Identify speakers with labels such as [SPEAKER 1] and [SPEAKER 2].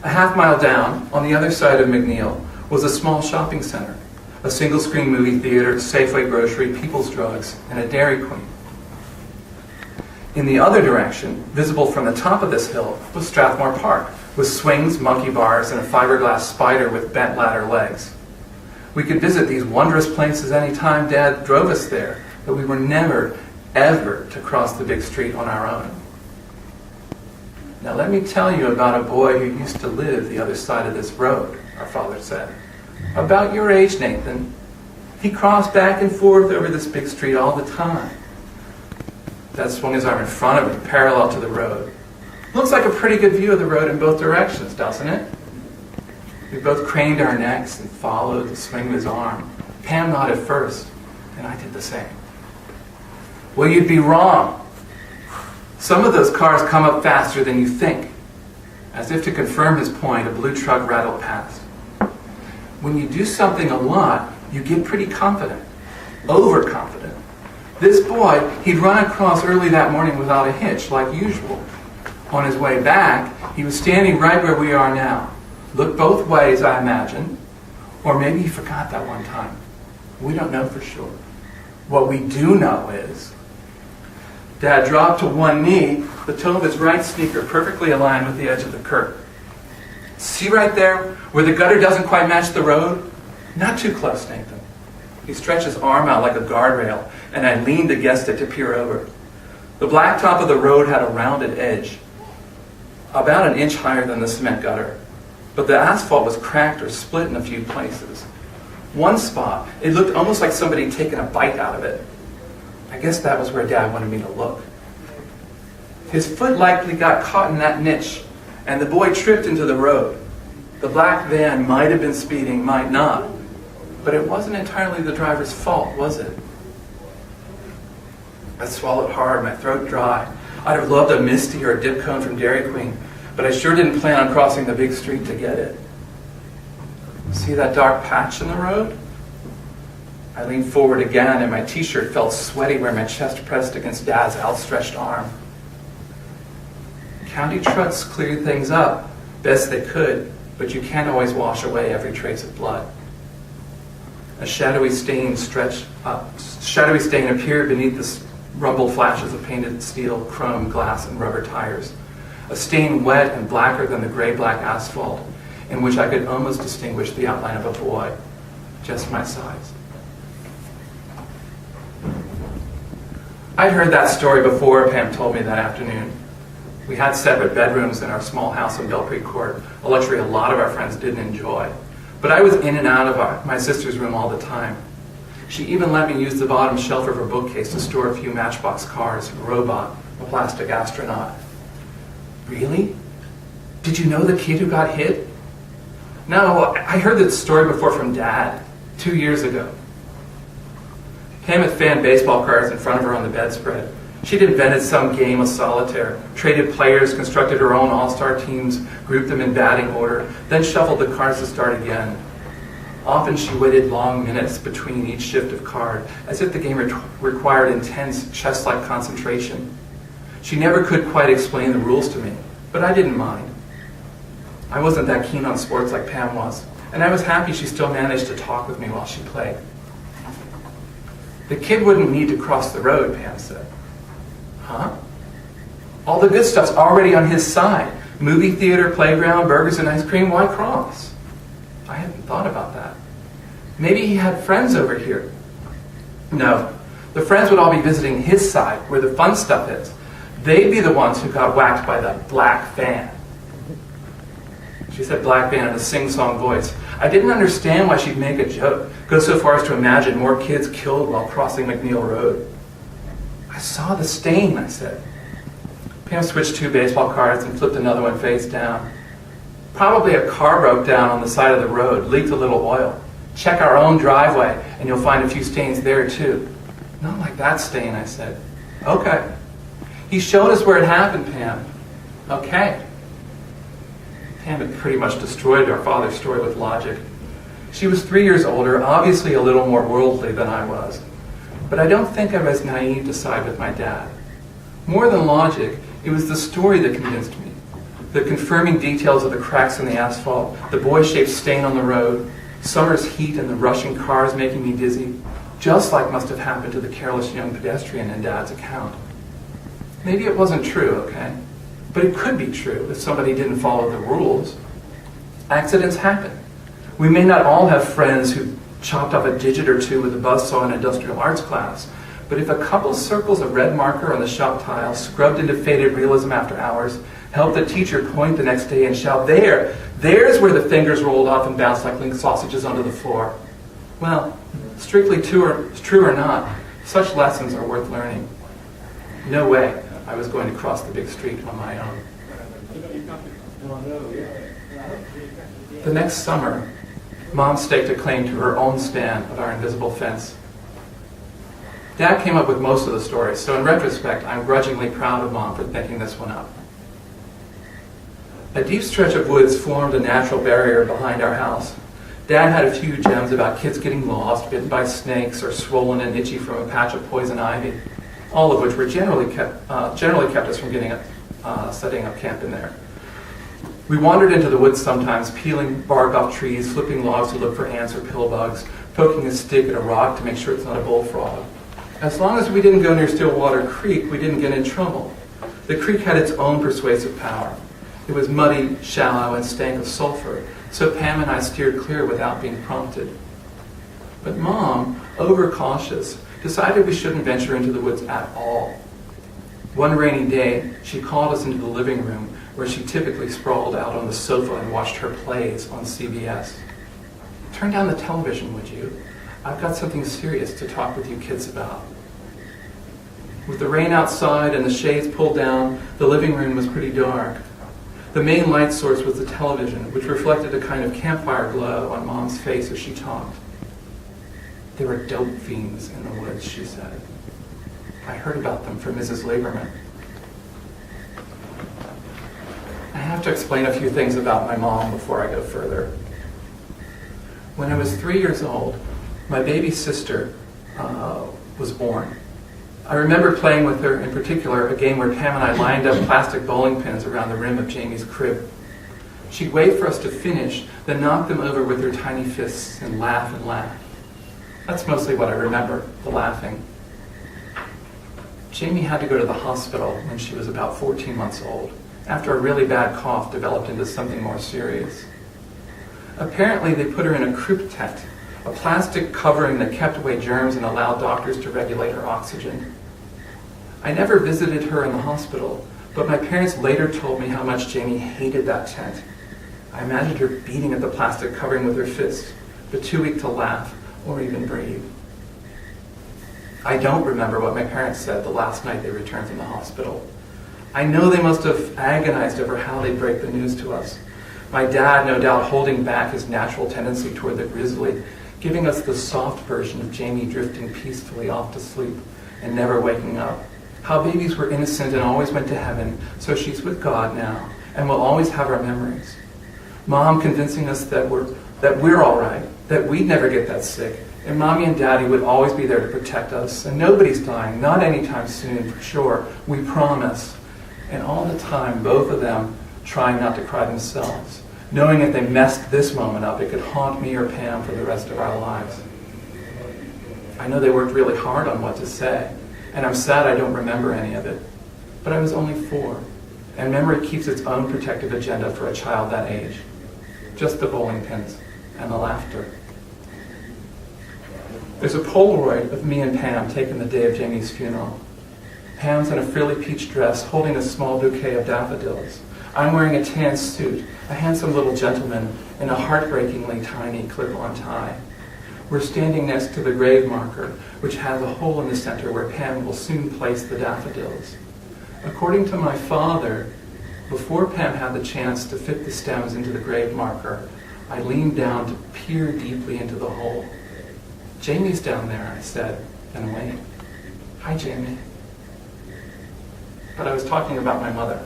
[SPEAKER 1] A half-mile down, on the other side of McNeil, was a small shopping center, a single-screen movie theater, Safeway grocery, People's Drugs, and a Dairy Queen. In the other direction, visible from the top of this hill, was Strathmore Park, with swings, monkey bars, and a fiberglass spider with bent ladder legs. We could visit these wondrous places any time Dad drove us there, but we were never, ever to cross the big street on our own. Now let me tell you about a boy who used to live the other side of this road, our father said. About your age, Nathan. He crossed back and forth over this big street all the time. Dad swung his arm in front of him, parallel to the road. Looks like a pretty good view of the road in both directions, doesn't it? We both craned our necks and followed the swing of his arm. Pam nodded first, and I did the same. Well, you'd be wrong. Some of those cars come up faster than you think. As if to confirm his point, a blue truck rattled past. When you do something a lot, you get pretty confident. Overconfident. This boy, he'd run across early that morning without a hitch, like usual. On his way back, he was standing right where we are now. Looked both ways, I imagine. Or maybe he forgot that one time. We don't know for sure. What we do know is, Dad dropped to one knee, the toe of his right sneaker perfectly aligned with the edge of the curb. See right there, where the gutter doesn't quite match the road? Not too close, Nathan. He stretched his arm out like a guardrail, and I leaned against it to peer over. The blacktop of the road had a rounded edge, about an inch higher than the cement gutter, but the asphalt was cracked or split in a few places. One spot, it looked almost like somebody had taken a bite out of it. I guess that was where Dad wanted me to look. His foot likely got caught in that niche, and the boy tripped into the road. The black van might have been speeding, might not, but it wasn't entirely the driver's fault, was it? I swallowed hard, my throat dry. I'd have loved a Misty or a dip cone from Dairy Queen, but I sure didn't plan on crossing the big street to get it. See that dark patch in the road? I leaned forward again, and my t-shirt felt sweaty where my chest pressed against Dad's outstretched arm. County trucks cleared things up, best they could, but you can't always wash away every trace of blood. A shadowy stain appeared beneath the rumbled flashes of painted steel, chrome, glass, and rubber tires. A stain wet and blacker than the gray-black asphalt, in which I could almost distinguish the outline of a boy, just my size. I'd heard that story before, Pam told me that afternoon. We had separate bedrooms in our small house in Belpre Court, a luxury a lot of our friends didn't enjoy. But I was in and out of my sister's room all the time. She even let me use the bottom shelf of her bookcase to store a few Matchbox cars, a robot, a plastic astronaut. Really? Did you know the kid who got hit? No, I heard that story before from Dad, 2 years ago. Pam had fanned baseball cards in front of her on the bedspread. She'd invented some game of solitaire, traded players, constructed her own all-star teams, grouped them in batting order, then shuffled the cards to start again. Often she waited long minutes between each shift of card, as if the game required intense, chess-like concentration. She never could quite explain the rules to me, but I didn't mind. I wasn't that keen on sports like Pam was, and I was happy she still managed to talk with me while she played. The kid wouldn't need to cross the road, Pam said. Huh? All the good stuff's already on his side. Movie theater, playground, burgers and ice cream, why cross? I hadn't thought about that. Maybe he had friends over here. No, the friends would all be visiting his side, where the fun stuff is. They'd be the ones who got whacked by the black van. She said black van in a sing-song voice. I didn't understand why she'd make a joke, go so far as to imagine more kids killed while crossing McNeil Road. I saw the stain, I said. Pam switched 2 baseball cards and flipped another one face down. Probably a car broke down on the side of the road, leaked a little oil. Check our own driveway, and you'll find a few stains there, too. Not like that stain, I said. Okay. He showed us where it happened, Pam. Okay. Pam had pretty much destroyed our father's story with logic. She was 3 years older, obviously a little more worldly than I was. But I don't think I was naive to side with my dad. More than logic, it was the story that convinced me. The confirming details of the cracks in the asphalt, the boy-shaped stain on the road, summer's heat and the rushing cars making me dizzy, just like must have happened to the careless young pedestrian in Dad's account. Maybe it wasn't true, okay? But it could be true if somebody didn't follow the rules. Accidents happen. We may not all have friends who chopped off a digit or two with a buzzsaw in industrial arts class, but if a couple circles of red marker on the shop tile, scrubbed into faded realism after hours, helped the teacher point the next day and shout, there's where the fingers rolled off and bounced like link sausages onto the floor. Well, strictly true or not, such lessons are worth learning. No way I was going to cross the big street on my own. The next summer, Mom staked a claim to her own span of our invisible fence. Dad came up with most of the stories, so in retrospect, I'm grudgingly proud of Mom for making this one up. A deep stretch of woods formed a natural barrier behind our house. Dad had a few gems about kids getting lost, bitten by snakes, or swollen and itchy from a patch of poison ivy, all of which were generally kept us from setting up camp in there. We wandered into the woods sometimes, peeling bark off trees, flipping logs to look for ants or pill bugs, poking a stick at a rock to make sure it's not a bullfrog. As long as we didn't go near Stillwater Creek, we didn't get in trouble. The creek had its own persuasive power. It was muddy, shallow, and stank of sulfur, so Pam and I steered clear without being prompted. But Mom, overcautious, decided we shouldn't venture into the woods at all. One rainy day, she called us into the living room, where she typically sprawled out on the sofa and watched her plays on CBS. "Turn down the television, would you? I've got something serious to talk with you kids about." With the rain outside and the shades pulled down, the living room was pretty dark. The main light source was the television, which reflected a kind of campfire glow on Mom's face as she talked. "There were dope fiends in the woods," she said. "I heard about them from Mrs. Lieberman." I have to explain a few things about my mom before I go further. When I was 3 years old, my baby sister was born. I remember playing with her, in particular, a game where Pam and I lined up plastic bowling pins around the rim of Jamie's crib. She'd wait for us to finish, then knock them over with her tiny fists and laugh and laugh. That's mostly what I remember, the laughing. Jamie had to go to the hospital when she was about 14 months old, after a really bad cough developed into something more serious. Apparently, they put her in a croup tent, a plastic covering that kept away germs and allowed doctors to regulate her oxygen. I never visited her in the hospital, but my parents later told me how much Jamie hated that tent. I imagined her beating at the plastic covering with her fists, but too weak to laugh or even breathe. I don't remember what my parents said the last night they returned from the hospital. I know they must have agonized over how they'd break the news to us. My dad, no doubt, holding back his natural tendency toward the grisly, giving us the soft version of Jamie drifting peacefully off to sleep and never waking up. How babies were innocent and always went to heaven, so she's with God now and will always have our memories. Mom convincing us that we're all right, that we'd never get that sick, and Mommy and Daddy would always be there to protect us, and nobody's dying, not anytime soon, for sure, we promise. And all the time, both of them trying not to cry themselves, knowing if they messed this moment up, it could haunt me or Pam for the rest of our lives. I know they worked really hard on what to say, and I'm sad I don't remember any of it. But I was only 4, and memory keeps its own protective agenda for a child that age. Just the bowling pins and the laughter. There's a Polaroid of me and Pam taken the day of Jamie's funeral. Pam's in a frilly peach dress, holding a small bouquet of daffodils. I'm wearing a tan suit, a handsome little gentleman in a heartbreakingly tiny clip-on tie. We're standing next to the grave marker, which has a hole in the center where Pam will soon place the daffodils. According to my father, before Pam had the chance to fit the stems into the grave marker, I leaned down to peer deeply into the hole. "Jamie's down there," I said, and winked. "Hi, Jamie." But I was talking about my mother.